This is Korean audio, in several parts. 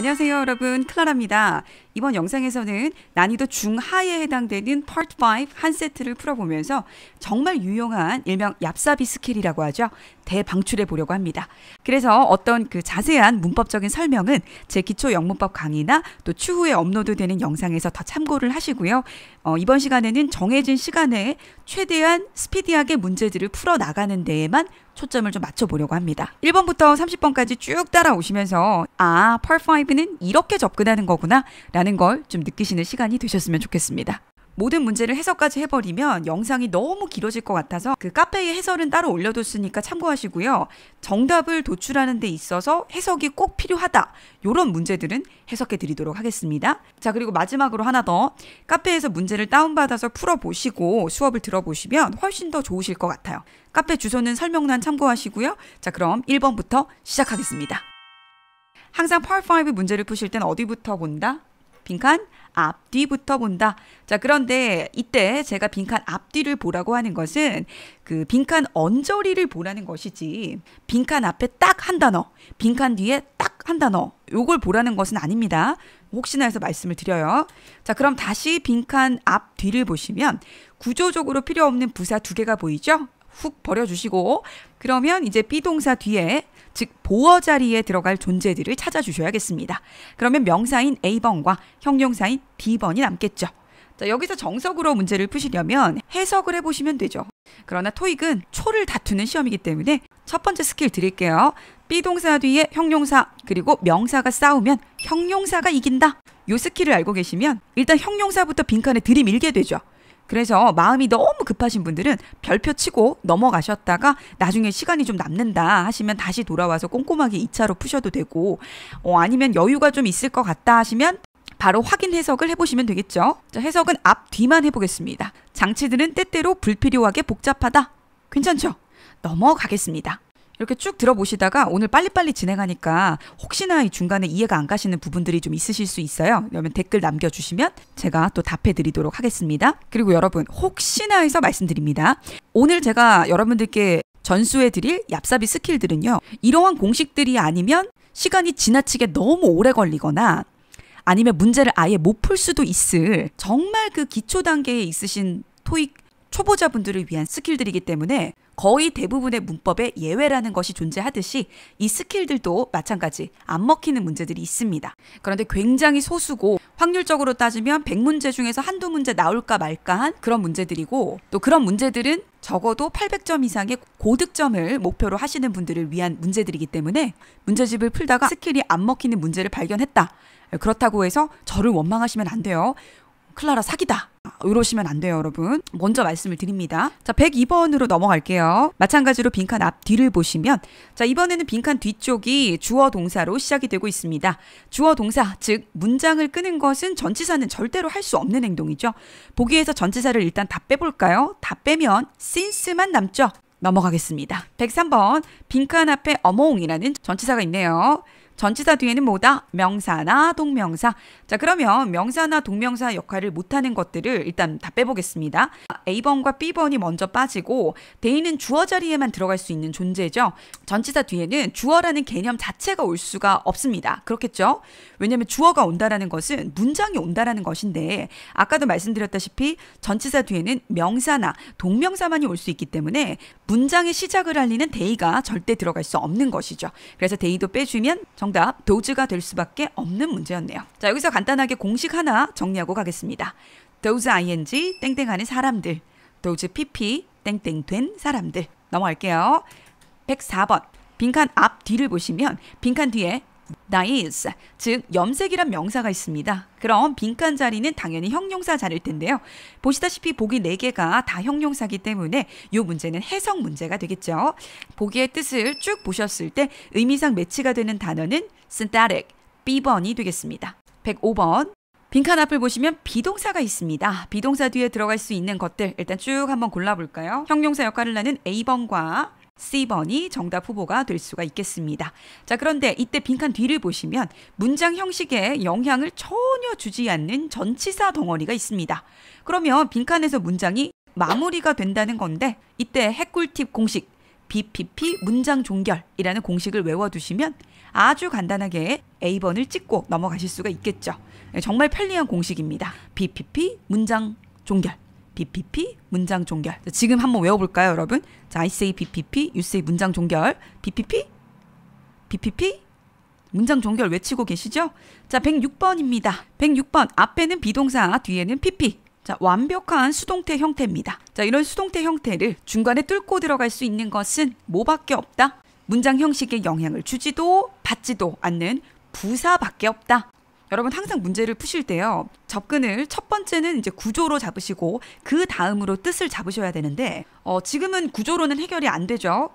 안녕하세요 여러분, 클라라입니다. 이번 영상에서는 난이도 중하에 해당되는 Part 5 한 세트를 풀어보면서 정말 유용한 일명 얍삽이 스킬이라고 하죠. 대방출해 보려고 합니다. 그래서 어떤 그 자세한 문법적인 설명은 제 기초 영문법 강의나 또 추후에 업로드되는 영상에서 더 참고를 하시고요. 이번 시간에는 정해진 시간에 최대한 스피디하게 문제들을 풀어나가는 데에만 초점을 좀 맞춰보려고 합니다. 1번부터 30번까지 쭉 따라오시면서 Part 5는 이렇게 접근하는 거구나 라는 걸 좀 느끼시는 시간이 되셨으면 좋겠습니다. 모든 문제를 해석까지 해버리면 영상이 너무 길어질 것 같아서 그 카페에 해설은 따로 올려뒀으니까 참고하시고요. 정답을 도출하는 데 있어서 해석이 꼭 필요하다. 이런 문제들은 해석해 드리도록 하겠습니다. 자, 그리고 마지막으로 하나 더. 카페에서 문제를 다운받아서 풀어보시고 수업을 들어보시면 훨씬 더 좋으실 것 같아요. 카페 주소는 설명란 참고하시고요. 자, 그럼 1번부터 시작하겠습니다. 항상 Part 5 문제를 푸실 땐 어디부터 본다? 빈칸 앞뒤부터 본다. 자, 그런데 이때 제가 빈칸 앞뒤를 보라고 하는 것은 그 빈칸 언저리를 보라는 것이지 빈칸 앞에 딱 한 단어, 빈칸 뒤에 딱 한 단어 요걸 보라는 것은 아닙니다. 혹시나 해서 말씀을 드려요. 자, 그럼 다시 빈칸 앞뒤를 보시면 구조적으로 필요 없는 부사 두 개가 보이죠? 훅 버려주시고 그러면 이제 비동사 뒤에 즉 보어 자리에 들어갈 존재들을 찾아주셔야겠습니다. 그러면 명사인 A번과 형용사인 B번이 남겠죠. 자, 여기서 정석으로 문제를 푸시려면 해석을 해보시면 되죠. 그러나 토익은 초를 다투는 시험이기 때문에 첫 번째 스킬 드릴게요. 비동사 뒤에 형용사 그리고 명사가 싸우면 형용사가 이긴다. 이 스킬을 알고 계시면 일단 형용사부터 빈칸에 들이밀게 되죠. 그래서 마음이 너무 급하신 분들은 별표 치고 넘어가셨다가 나중에 시간이 좀 남는다 하시면 다시 돌아와서 꼼꼼하게 2차로 푸셔도 되고 아니면 여유가 좀 있을 것 같다 하시면 바로 확인 해석을 해보시면 되겠죠. 자, 해석은 앞, 뒤만 해보겠습니다. 장치들은 때때로 불필요하게 복잡하다. 괜찮죠? 넘어가겠습니다. 이렇게 쭉 들어보시다가 오늘 빨리빨리 진행하니까 혹시나 이 중간에 이해가 안 가시는 부분들이 좀 있으실 수 있어요. 그러면 댓글 남겨주시면 제가 또 답해드리도록 하겠습니다. 그리고 여러분 혹시나 해서 말씀드립니다. 오늘 제가 여러분들께 전수해드릴 얍삽이 스킬들은요. 이러한 공식들이 아니면 시간이 지나치게 너무 오래 걸리거나 아니면 문제를 아예 못 풀 수도 있을 정말 그 기초 단계에 있으신 토익 초보자분들을 위한 스킬들이기 때문에 거의 대부분의 문법에 예외라는 것이 존재하듯이 이 스킬들도 마찬가지 안 먹히는 문제들이 있습니다. 그런데 굉장히 소수고 확률적으로 따지면 100문제 중에서 한두 문제 나올까 말까한 그런 문제들이고 또 그런 문제들은 적어도 800점 이상의 고득점을 목표로 하시는 분들을 위한 문제들이기 때문에 문제집을 풀다가 스킬이 안 먹히는 문제를 발견했다. 그렇다고 해서 저를 원망하시면 안 돼요. 클라라 사기다. 이러시면 안 돼요, 여러분. 먼저 말씀을 드립니다. 자, 102번으로 넘어갈게요. 마찬가지로 빈칸 앞 뒤를 보시면 자, 이번에는 빈칸 뒤쪽이 주어 동사로 시작이 되고 있습니다. 주어 동사, 즉 문장을 끄는 것은 전치사는 절대로 할 수 없는 행동이죠. 보기에서 전치사를 일단 다 빼볼까요? 다 빼면 since만 남죠. 넘어가겠습니다. 103번 빈칸 앞에 among이라는 전치사가 있네요. 전치사 뒤에는 뭐다? 명사나 동명사. 자, 그러면 명사나 동명사 역할을 못하는 것들을 일단 다 빼보겠습니다. A번과 B번이 먼저 빠지고 대인은 주어 자리에만 들어갈 수 있는 존재죠. 전치사 뒤에는 주어라는 개념 자체가 올 수가 없습니다. 그렇겠죠? 왜냐하면 주어가 온다라는 것은 문장이 온다라는 것인데 아까도 말씀드렸다시피 전치사 뒤에는 명사나 동명사만이 올 수 있기 때문에 문장의 시작을 알리는 대의가 절대 들어갈 수 없는 것이죠. 그래서 대의도 빼주면 정답 does가 될 수밖에 없는 문제였네요. 자, 여기서 간단하게 공식 하나 정리하고 가겠습니다. does ing 땡땡하는 사람들, does pp 땡땡 된 사람들. 넘어갈게요. 104번 빈칸 앞 뒤를 보시면 빈칸 뒤에 nice, 즉 염색이란 명사가 있습니다. 그럼 빈칸 자리는 당연히 형용사 자리일 텐데요. 보시다시피 보기 4개가 다 형용사기 때문에 이 문제는 해석 문제가 되겠죠. 보기의 뜻을 쭉 보셨을 때 의미상 매치가 되는 단어는 synthetic, B번이 되겠습니다. 105번 빈칸 앞을 보시면 비동사가 있습니다. 비동사 뒤에 들어갈 수 있는 것들 일단 쭉 한번 골라볼까요? 형용사 역할을 하는 A번과 C번이 정답 후보가 될 수가 있겠습니다. 자, 그런데 이때 빈칸 뒤를 보시면 문장 형식에 영향을 전혀 주지 않는 전치사 덩어리가 있습니다. 그러면 빈칸에서 문장이 마무리가 된다는 건데 이때 핵꿀팁 공식 BPP 문장 종결이라는 공식을 외워두시면 아주 간단하게 A번을 찍고 넘어가실 수가 있겠죠. 정말 편리한 공식입니다. BPP 문장 종결. BPP 문장 종결. 지금 한번 외워볼까요, 여러분? 자, I say BPP, you say 문장 종결. BPP, BPP, 문장 종결 외치고 계시죠? 자, 106번입니다. 106번 앞에는 비동사, 뒤에는 PP. 자, 완벽한 수동태 형태입니다. 자, 이런 수동태 형태를 중간에 뚫고 들어갈 수 있는 것은 뭐밖에 없다? 문장 형식에 영향을 주지도 받지도 않는 부사밖에 없다. 여러분 항상 문제를 푸실 때요. 접근을 첫 번째는 이제 구조로 잡으시고 그 다음으로 뜻을 잡으셔야 되는데 지금은 구조로는 해결이 안 되죠.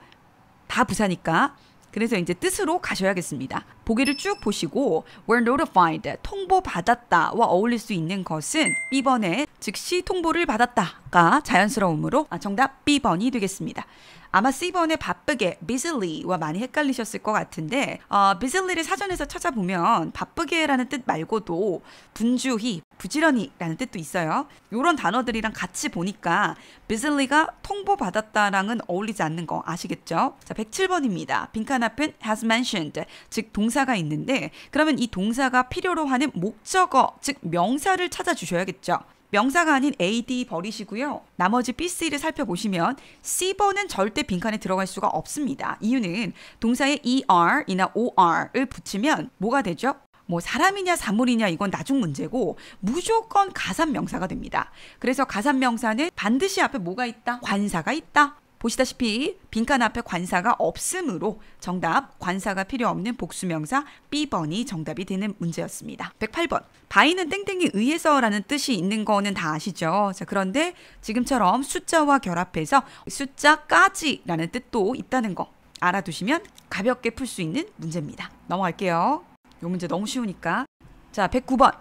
다 부사니까. 그래서 이제 뜻으로 가셔야겠습니다. 보기를 쭉 보시고 were notified, 통보받았다와 어울릴 수 있는 것은 B번에 즉시 통보를 받았다가 자연스러움으로 정답 B번이 되겠습니다. 아마 C번에 바쁘게, busy와 많이 헷갈리셨을 것 같은데 busy를 사전에서 찾아보면 바쁘게라는 뜻 말고도 분주히, 부지런히라는 뜻도 있어요. 이런 단어들이랑 같이 보니까 busy가 통보받았다랑은 어울리지 않는 거 아시겠죠? 자, 107번입니다. 빈칸 앞은 has mentioned, 즉 동사가 있는데 그러면 이 동사가 필요로 하는 목적어, 즉 명사를 찾아주셔야겠죠. 명사가 아닌 AD 버리시고요. 나머지 B, C를 살펴보시면 C번은 절대 빈칸에 들어갈 수가 없습니다. 이유는 동사에 ER이나 OR을 붙이면 뭐가 되죠? 뭐 사람이냐 사물이냐 이건 나중 문제고 무조건 가산명사가 됩니다. 그래서 가산명사는 반드시 앞에 뭐가 있다? 관사가 있다. 보시다시피 빈칸 앞에 관사가 없으므로 정답 관사가 필요 없는 복수명사 B번이 정답이 되는 문제였습니다. 108번 바이는 땡땡에 의해서라는 뜻이 있는 거는 다 아시죠? 자, 그런데 지금처럼 숫자와 결합해서 숫자까지라는 뜻도 있다는 거 알아두시면 가볍게 풀 수 있는 문제입니다. 넘어갈게요. 이 문제 너무 쉬우니까. 자, 109번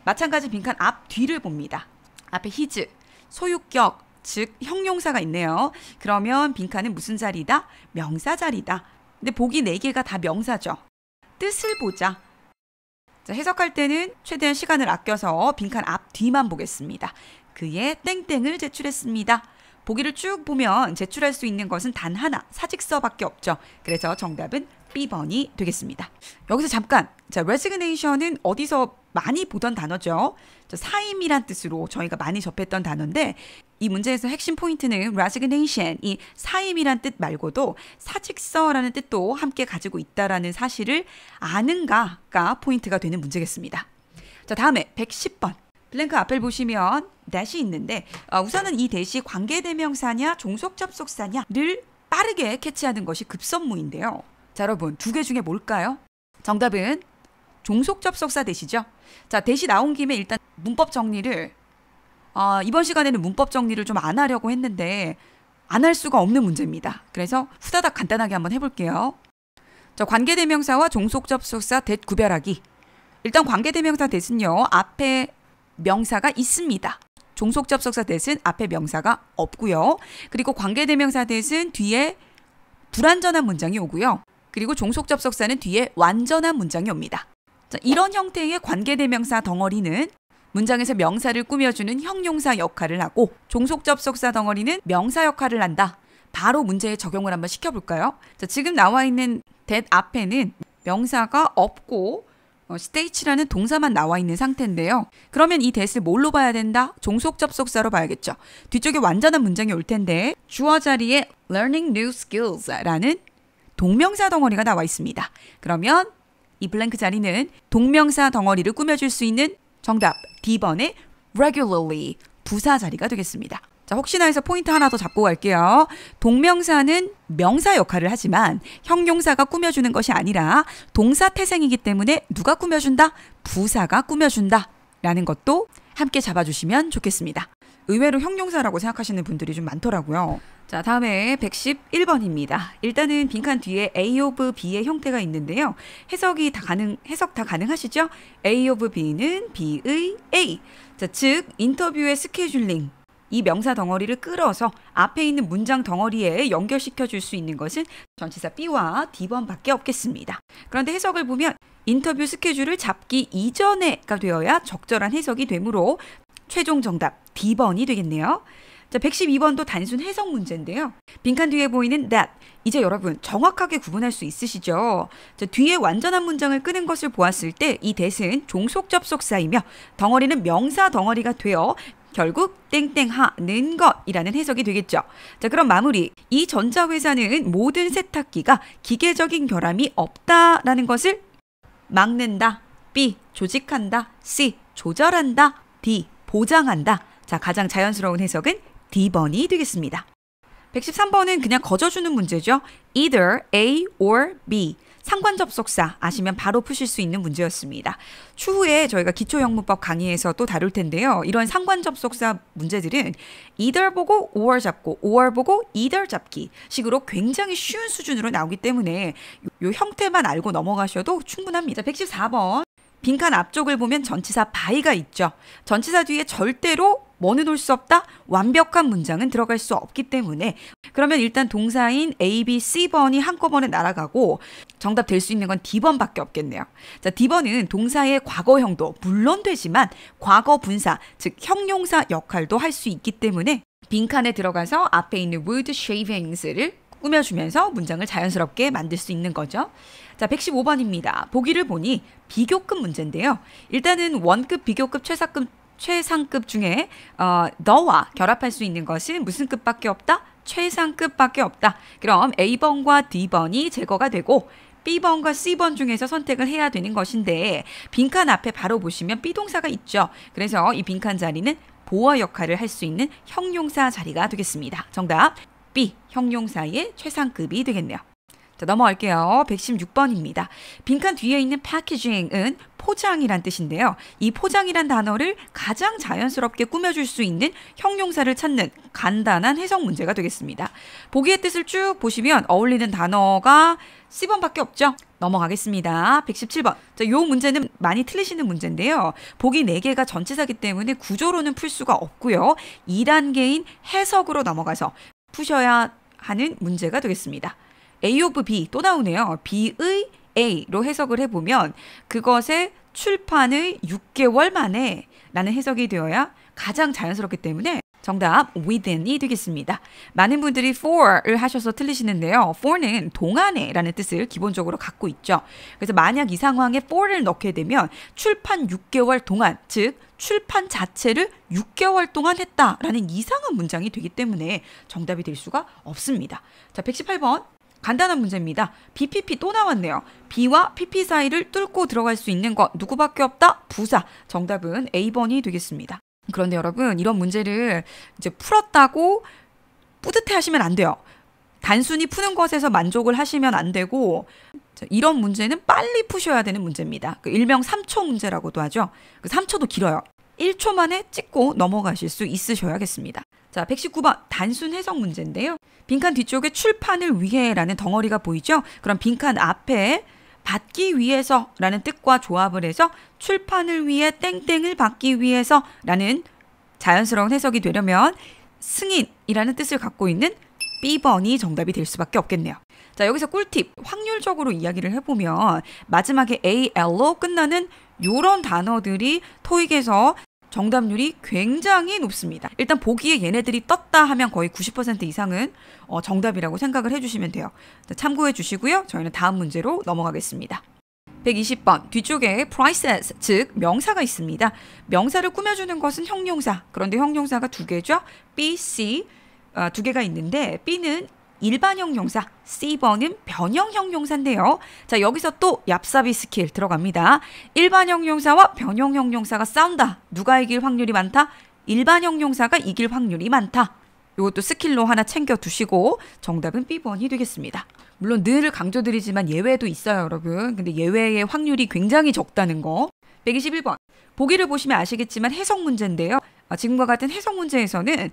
마찬가지 빈칸 앞 뒤를 봅니다. 앞에 his 소유격 즉 형용사가 있네요. 그러면 빈칸은 무슨 자리다? 명사 자리다. 근데 보기 4개가 다 명사죠. 뜻을 보자. 자, 해석할 때는 최대한 시간을 아껴서 빈칸 앞 뒤만 보겠습니다. 그의 땡땡을 제출했습니다. 보기를 쭉 보면 제출할 수 있는 것은 단 하나, 사직서밖에 없죠. 그래서 정답은 B번이 되겠습니다. 여기서 잠깐, 자, resignation은 어디서 많이 보던 단어죠. 사임이란 뜻으로 저희가 많이 접했던 단어인데 이 문제에서 핵심 포인트는 resignation, 이 사임이란 뜻 말고도 사직서라는 뜻도 함께 가지고 있다라는 사실을 아는가가 포인트가 되는 문제겠습니다. 자, 다음에 110번. 블랭크 앞을 보시면 that이 있는데 우선은 이 that이 관계대명사냐 종속접속사냐를 빠르게 캐치하는 것이 급선무인데요. 자, 여러분 2개 중에 뭘까요? 정답은 종속접속사 that이죠. 자, that이 나온 김에 일단 문법 정리를 이번 시간에는 문법 정리를 좀 안 하려고 했는데 안 할 수가 없는 문제입니다. 그래서 후다닥 간단하게 한번 해볼게요. 자, 관계대명사와 종속접속사 that 구별하기. 일단 관계대명사 that은요. 앞에 명사가 있습니다. 종속접속사 that은 앞에 명사가 없고요. 그리고 관계대명사 that은 뒤에 불완전한 문장이 오고요. 그리고 종속접속사는 뒤에 완전한 문장이 옵니다. 자, 이런 형태의 관계대명사 덩어리는 문장에서 명사를 꾸며주는 형용사 역할을 하고 종속접속사 덩어리는 명사 역할을 한다. 바로 문제에 적용을 한번 시켜볼까요? 자, 지금 나와 있는 that 앞에는 명사가 없고 state라는 동사만 나와 있는 상태인데요. 그러면 이 that을 뭘로 봐야 된다? 종속접속사로 봐야겠죠. 뒤쪽에 완전한 문장이 올 텐데 주어 자리에 learning new skills라는 동명사 덩어리가 나와 있습니다. 그러면 이 블랭크 자리는 동명사 덩어리를 꾸며줄 수 있는 정답 D번의 regularly 부사 자리가 되겠습니다. 자, 혹시나 해서 포인트 하나 더 잡고 갈게요. 동명사는 명사 역할을 하지만 형용사가 꾸며주는 것이 아니라 동사 태생이기 때문에 누가 꾸며준다? 부사가 꾸며준다 라는 것도 함께 잡아주시면 좋겠습니다. 의외로 형용사라고 생각하시는 분들이 좀 많더라고요. 자, 다음에 111번입니다. 일단은 빈칸 뒤에 A of B의 형태가 있는데요. 해석 다 가능하시죠? A of B는 B의 A. 자, 즉 인터뷰의 스케줄링. 이 명사 덩어리를 끌어서 앞에 있는 문장 덩어리에 연결시켜 줄 수 있는 것은 전치사 B와 D번밖에 없겠습니다. 그런데 해석을 보면 인터뷰 스케줄을 잡기 이전에가 되어야 적절한 해석이 되므로 최종 정답 D번이 되겠네요. 자, 112번도 단순 해석 문제인데요. 빈칸 뒤에 보이는 that. 이제 여러분 정확하게 구분할 수 있으시죠? 자, 뒤에 완전한 문장을 끄는 것을 보았을 때 이 that은 종속 접속사이며 덩어리는 명사 덩어리가 되어 결국 땡땡하는 것이라는 해석이 되겠죠. 자, 그럼 마무리. 이 전자회사는 모든 세탁기가 기계적인 결함이 없다라는 것을 막는다. B. 조직한다. C. 조절한다. D. 보장한다. 자, 가장 자연스러운 해석은 D번이 되겠습니다. 113번은 그냥 거저주는 문제죠. Either A or B. 상관 접속사 아시면 바로 푸실 수 있는 문제였습니다. 추후에 저희가 기초영문법 강의에서 또 다룰 텐데요. 이런 상관 접속사 문제들은 either 보고 or 잡고 or 보고 either 잡기 식으로 굉장히 쉬운 수준으로 나오기 때문에 이 형태만 알고 넘어가셔도 충분합니다. 114번. 빈칸 앞쪽을 보면 전치사 by가 있죠. 전치사 뒤에 절대로 뭐는 올 수 없다? 완벽한 문장은 들어갈 수 없기 때문에 그러면 일단 동사인 A, B, C번이 한꺼번에 날아가고 정답 될 수 있는 건 D번밖에 없겠네요. 자, D번은 동사의 과거형도 물론 되지만 과거 분사, 즉 형용사 역할도 할 수 있기 때문에 빈칸에 들어가서 앞에 있는 wood shavings를 꾸며주면서 문장을 자연스럽게 만들 수 있는 거죠. 자, 115번입니다. 보기를 보니 비교급 문제인데요. 일단은 원급, 비교급, 최상급 중에 너와 결합할 수 있는 것은 무슨 급밖에 없다? 최상급밖에 없다. 그럼 A번과 D번이 제거가 되고 B번과 C번 중에서 선택을 해야 되는 것인데 빈칸 앞에 바로 보시면 B동사가 있죠. 그래서 이 빈칸 자리는 보어 역할을 할 수 있는 형용사 자리가 되겠습니다. 정답 B, 형용사의 최상급이 되겠네요. 자, 넘어갈게요. 116번입니다. 빈칸 뒤에 있는 packaging은 포장이란 뜻인데요. 이 포장이란 단어를 가장 자연스럽게 꾸며줄 수 있는 형용사를 찾는 간단한 해석 문제가 되겠습니다. 보기의 뜻을 쭉 보시면 어울리는 단어가 C번밖에 없죠. 넘어가겠습니다. 117번. 자, 이 문제는 많이 틀리시는 문제인데요. 보기 4개가 전치사기 때문에 구조로는 풀 수가 없고요. 2단계인 해석으로 넘어가서 푸셔야 하는 문제가 되겠습니다. A of B 또 나오네요. B의 A로 해석을 해보면 그것의 출판의 6개월 만에 라는 해석이 되어야 가장 자연스럽기 때문에 정답 within이 되겠습니다. 많은 분들이 for를 하셔서 틀리시는데요. for는 동안에 라는 뜻을 기본적으로 갖고 있죠. 그래서 만약 이 상황에 for를 넣게 되면 출판 6개월 동안, 즉 출판 자체를 6개월 동안 했다라는 이상한 문장이 되기 때문에 정답이 될 수가 없습니다. 자, 118번. 간단한 문제입니다. BPP 또 나왔네요. B와 PP 사이를 뚫고 들어갈 수 있는 것 누구밖에 없다? 부사. 정답은 A번이 되겠습니다. 그런데 여러분 이런 문제를 이제 풀었다고 뿌듯해 하시면 안 돼요. 단순히 푸는 것에서 만족을 하시면 안 되고 이런 문제는 빨리 푸셔야 되는 문제입니다. 일명 3초 문제라고도 하죠. 3초도 길어요. 1초 만에 찍고 넘어가실 수 있으셔야겠습니다. 자, 119번 단순 해석 문제인데요. 빈칸 뒤쪽에 출판을 위해라는 덩어리가 보이죠? 그럼 빈칸 앞에 받기 위해서라는 뜻과 조합을 해서 출판을 위해 땡땡을 받기 위해서라는 자연스러운 해석이 되려면 승인이라는 뜻을 갖고 있는 B번이 정답이 될 수밖에 없겠네요. 자, 여기서 꿀팁. 확률적으로 이야기를 해보면 마지막에 AL로 끝나는 이런 단어들이 토익에서 정답률이 굉장히 높습니다. 일단 보기에 얘네들이 떴다 하면 거의 90% 이상은 정답이라고 생각을 해주시면 돼요. 자, 참고해 주시고요. 저희는 다음 문제로 넘어가겠습니다. 120번 뒤쪽에 prices, 즉 명사가 있습니다. 명사를 꾸며주는 것은 형용사. 그런데 형용사가 두 개죠. B, C 두 개가 있는데 B는 일반 형용사, C번은 변형 형용사인데요. 자, 여기서 또 얍삽이 스킬 들어갑니다. 일반 형용사와 변형 형용사가 싸운다. 누가 이길 확률이 많다? 일반 형용사가 이길 확률이 많다. 이것도 스킬로 하나 챙겨두시고 정답은 B번이 되겠습니다. 물론 늘 강조드리지만 예외도 있어요, 여러분. 근데 예외의 확률이 굉장히 적다는 거. 121번. 보기를 보시면 아시겠지만 해석 문제인데요. 지금과 같은 해석 문제에서는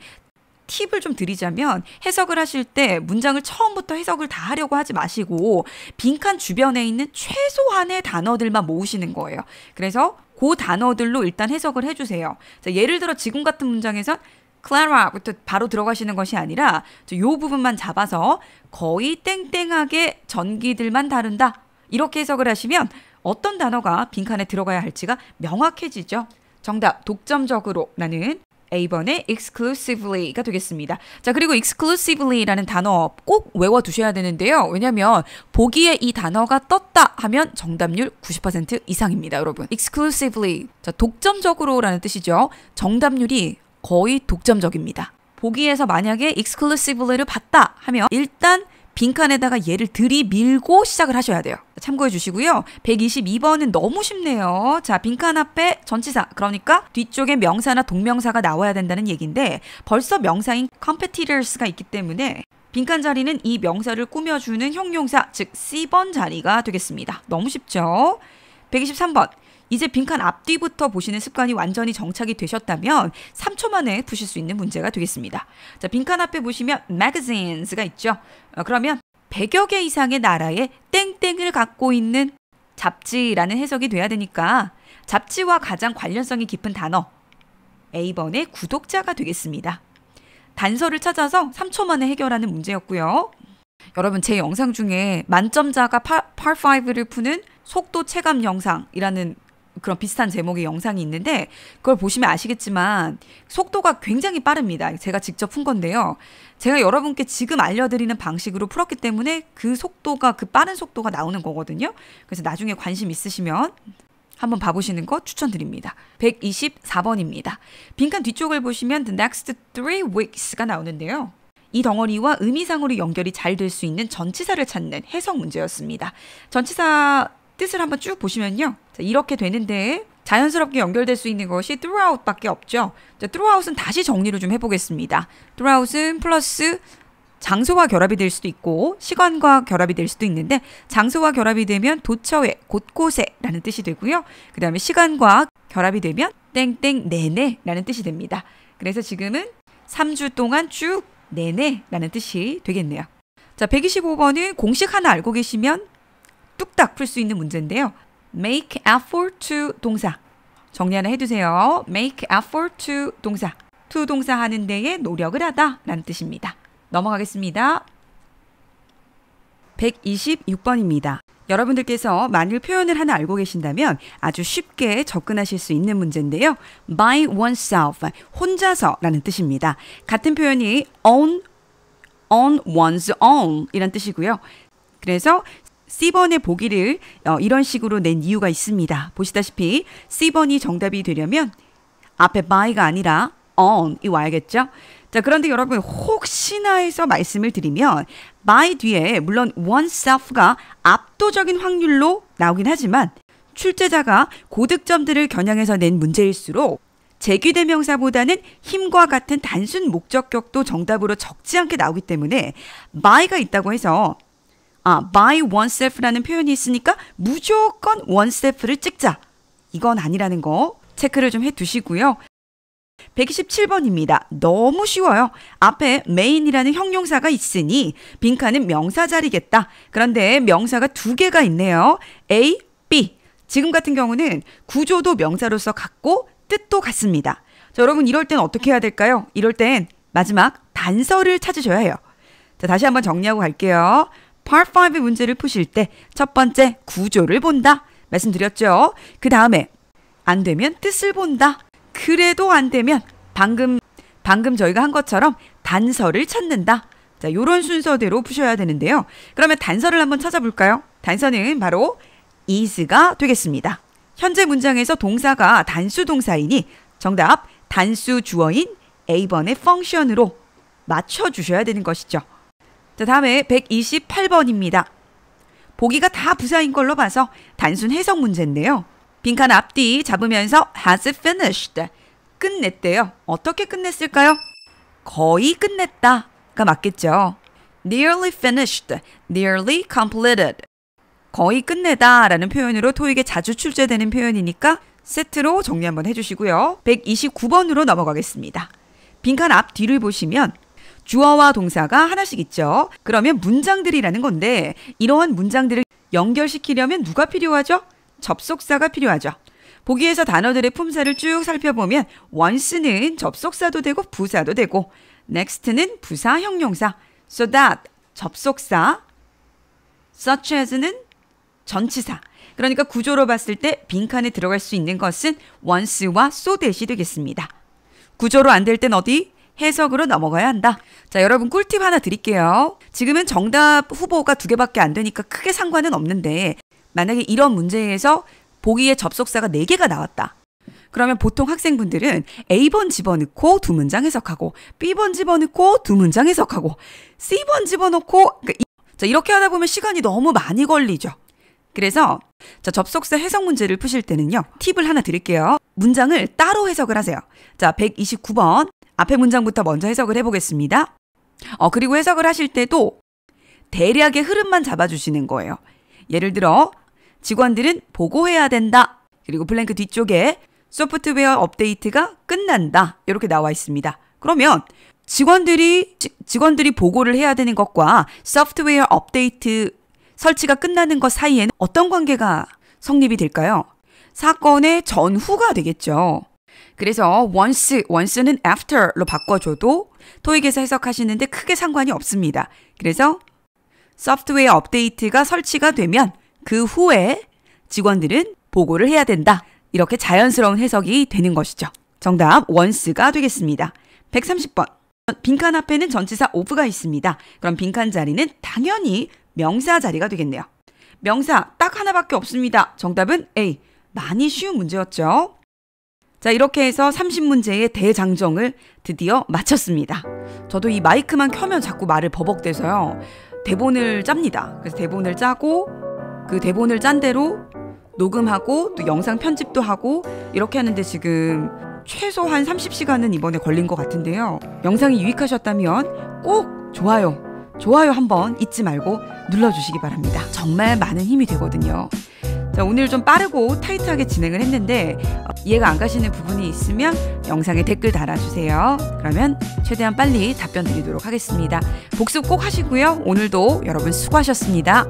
팁을 좀 드리자면 해석을 하실 때 문장을 처음부터 해석을 다 하려고 하지 마시고 빈칸 주변에 있는 최소한의 단어들만 모으시는 거예요. 그래서 그 단어들로 일단 해석을 해주세요. 자, 예를 들어 지금 같은 문장에선 Clara부터 바로 들어가시는 것이 아니라 이 부분만 잡아서 거의 땡땡하게 전기들만 다룬다. 이렇게 해석을 하시면 어떤 단어가 빈칸에 들어가야 할지가 명확해지죠. 정답 독점적으로 라는 A번에 exclusively가 되겠습니다. 자, 그리고 exclusively라는 단어 꼭 외워두셔야 되는데요. 왜냐하면 보기에 이 단어가 떴다 하면 정답률 90% 이상입니다, 여러분. exclusively, 자, 독점적으로라는 뜻이죠. 정답률이 거의 독점적입니다. 보기에서 만약에 exclusively를 봤다 하면 일단 빈칸에다가 얘를 들이밀고 시작을 하셔야 돼요. 참고해 주시고요. 122번은 너무 쉽네요. 자, 빈칸 앞에 전치사, 그러니까 뒤쪽에 명사나 동명사가 나와야 된다는 얘기인데 벌써 명사인 competitors가 있기 때문에 빈칸 자리는 이 명사를 꾸며주는 형용사, 즉 C번 자리가 되겠습니다. 너무 쉽죠? 123번. 이제 빈칸 앞뒤부터 보시는 습관이 완전히 정착이 되셨다면 3초 만에 푸실 수 있는 문제가 되겠습니다. 자, 빈칸 앞에 보시면 magazines가 있죠. 그러면 100여 개 이상의 나라의 땡땡을 갖고 있는 잡지라는 해석이 돼야 되니까 잡지와 가장 관련성이 깊은 단어 A번의 구독자가 되겠습니다. 단서를 찾아서 3초 만에 해결하는 문제였고요. 여러분, 제 영상 중에 만점자가 Part 5를 푸는 속도 체감 영상이라는 그런 비슷한 제목의 영상이 있는데 그걸 보시면 아시겠지만 속도가 굉장히 빠릅니다. 제가 직접 푼 건데요. 제가 여러분께 지금 알려드리는 방식으로 풀었기 때문에 그 빠른 속도가 나오는 거거든요. 그래서 나중에 관심 있으시면 한번 봐보시는 거 추천드립니다. 124번입니다. 빈칸 뒤쪽을 보시면 The next 3 weeks가 나오는데요. 이 덩어리와 의미상으로 연결이 잘 될 수 있는 전치사를 찾는 해석 문제였습니다. 전치사 뜻을 한번 쭉 보시면요. 자, 이렇게 되는데 자연스럽게 연결될 수 있는 것이 throughout 밖에 없죠. 자, throughout은 다시 정리를 좀 해보겠습니다. throughout은 플러스 장소와 결합이 될 수도 있고 시간과 결합이 될 수도 있는데 장소와 결합이 되면 도처에, 곳곳에 라는 뜻이 되고요. 그 다음에 시간과 결합이 되면 땡땡 내내 라는 뜻이 됩니다. 그래서 지금은 3주 동안 쭉 내내 라는 뜻이 되겠네요. 자, 125번은 공식 하나 알고 계시면 뚝딱 풀 수 있는 문제인데요. make effort to 동사. 정리 하나 해두세요. make effort to 동사. to 동사 하는 데에 노력을 하다 라는 뜻입니다. 넘어가겠습니다. 126번입니다. 여러분들께서 만일 표현을 하나 알고 계신다면 아주 쉽게 접근하실 수 있는 문제인데요. by oneself, 혼자서라는 뜻입니다. 같은 표현이 on one's own 이란 뜻이고요. 그래서 C번의 보기를 이런 식으로 낸 이유가 있습니다. 보시다시피 C번이 정답이 되려면 앞에 by가 아니라 on이 와야겠죠. 자, 그런데 여러분 혹시나 해서 말씀을 드리면 by 뒤에 물론 oneself가 압도적인 확률로 나오긴 하지만 출제자가 고득점들을 겨냥해서 낸 문제일수록 제귀대명사보다는 힘과 같은 단순 목적격도 정답으로 적지 않게 나오기 때문에 by가 있다고 해서 by oneself라는 표현이 있으니까 무조건 oneself를 찍자. 이건 아니라는 거 체크를 좀 해두시고요. 127번입니다. 너무 쉬워요. 앞에 main이라는 형용사가 있으니 빈칸은 명사 자리겠다. 그런데 명사가 2개가 있네요. A, B. 지금 같은 경우는 구조도 명사로서 같고 뜻도 같습니다. 자, 여러분 이럴 땐 어떻게 해야 될까요? 이럴 땐 마지막 단서를 찾으셔야 해요. 자, 다시 한번 정리하고 갈게요. Part 5 문제를 푸실 때 첫 번째 구조를 본다. 말씀드렸죠. 그 다음에 안 되면 뜻을 본다. 그래도 안 되면 방금 저희가 한 것처럼 단서를 찾는다. 자, 이런 순서대로 푸셔야 되는데요. 그러면 단서를 한번 찾아볼까요? 단서는 바로 is가 되겠습니다. 현재 문장에서 동사가 단수 동사이니 정답 단수 주어인 A번의 function으로 맞춰주셔야 되는 것이죠. 자, 다음에 128번입니다. 보기가 다 부사인 걸로 봐서 단순 해석 문제인데요. 빈칸 앞뒤 잡으면서 has finished, 끝냈대요. 어떻게 끝냈을까요? 거의 끝냈다가 맞겠죠. nearly finished, nearly completed. 거의 끝내다 라는 표현으로 토익에 자주 출제되는 표현이니까 세트로 정리 한번 해주시고요. 129번으로 넘어가겠습니다. 빈칸 앞 뒤를 보시면 주어와 동사가 하나씩 있죠. 그러면 문장들이라는 건데 이러한 문장들을 연결시키려면 누가 필요하죠? 접속사가 필요하죠. 보기에서 단어들의 품사를 쭉 살펴보면 once는 접속사도 되고 부사도 되고 next는 부사 형용사, so that 접속사, such as는 전치사. 그러니까 구조로 봤을 때 빈칸에 들어갈 수 있는 것은 once와 so that이 되겠습니다. 구조로 안 될 땐 어디? 해석으로 넘어가야 한다. 자, 여러분 꿀팁 하나 드릴게요. 지금은 정답 후보가 2개밖에 안 되니까 크게 상관은 없는데 만약에 이런 문제에서 보기에 접속사가 4개가 나왔다. 그러면 보통 학생분들은 A번 집어넣고 2문장 해석하고 B번 집어넣고 2문장 해석하고 C번 집어넣고 자, 이렇게 하다 보면 시간이 너무 많이 걸리죠. 그래서 자, 접속사 해석 문제를 푸실 때는요. 팁을 하나 드릴게요. 문장을 따로 해석을 하세요. 자, 129번 앞에 문장부터 먼저 해석을 해보겠습니다. 그리고 해석을 하실 때도 대략의 흐름만 잡아주시는 거예요. 예를 들어 직원들은 보고해야 된다. 그리고 블랭크 뒤쪽에 소프트웨어 업데이트가 끝난다. 이렇게 나와 있습니다. 그러면 직원들이 보고를 해야 되는 것과 소프트웨어 업데이트 설치가 끝나는 것 사이에는 어떤 관계가 성립이 될까요? 사건의 전후가 되겠죠. 그래서 once는 after로 바꿔줘도 토익에서 해석하시는데 크게 상관이 없습니다. 그래서 소프트웨어 업데이트가 설치가 되면 그 후에 직원들은 보고를 해야 된다. 이렇게 자연스러운 해석이 되는 것이죠. 정답 once가 되겠습니다. 130번. 빈칸 앞에는 전치사 of가 있습니다. 그럼 빈칸 자리는 당연히 명사 자리가 되겠네요. 명사 딱 하나밖에 없습니다. 정답은 A. 많이 쉬운 문제였죠. 자, 이렇게 해서 30문제의 대장정을 드디어 마쳤습니다. 저도 이 마이크만 켜면 자꾸 말을 버벅대서요. 대본을 짭니다. 그래서 대본을 짜고 그 대본을 짠 대로 녹음하고 또 영상 편집도 하고 이렇게 하는데 지금 최소한 30시간은 이번에 걸린 것 같은데요. 영상이 유익하셨다면 꼭 좋아요 한번 잊지 말고 눌러주시기 바랍니다. 정말 많은 힘이 되거든요. 자, 오늘 좀 빠르고 타이트하게 진행을 했는데 이해가 안 가시는 부분이 있으면 영상에 댓글 달아주세요. 그러면 최대한 빨리 답변 드리도록 하겠습니다. 복습 꼭 하시고요. 오늘도 여러분 수고하셨습니다.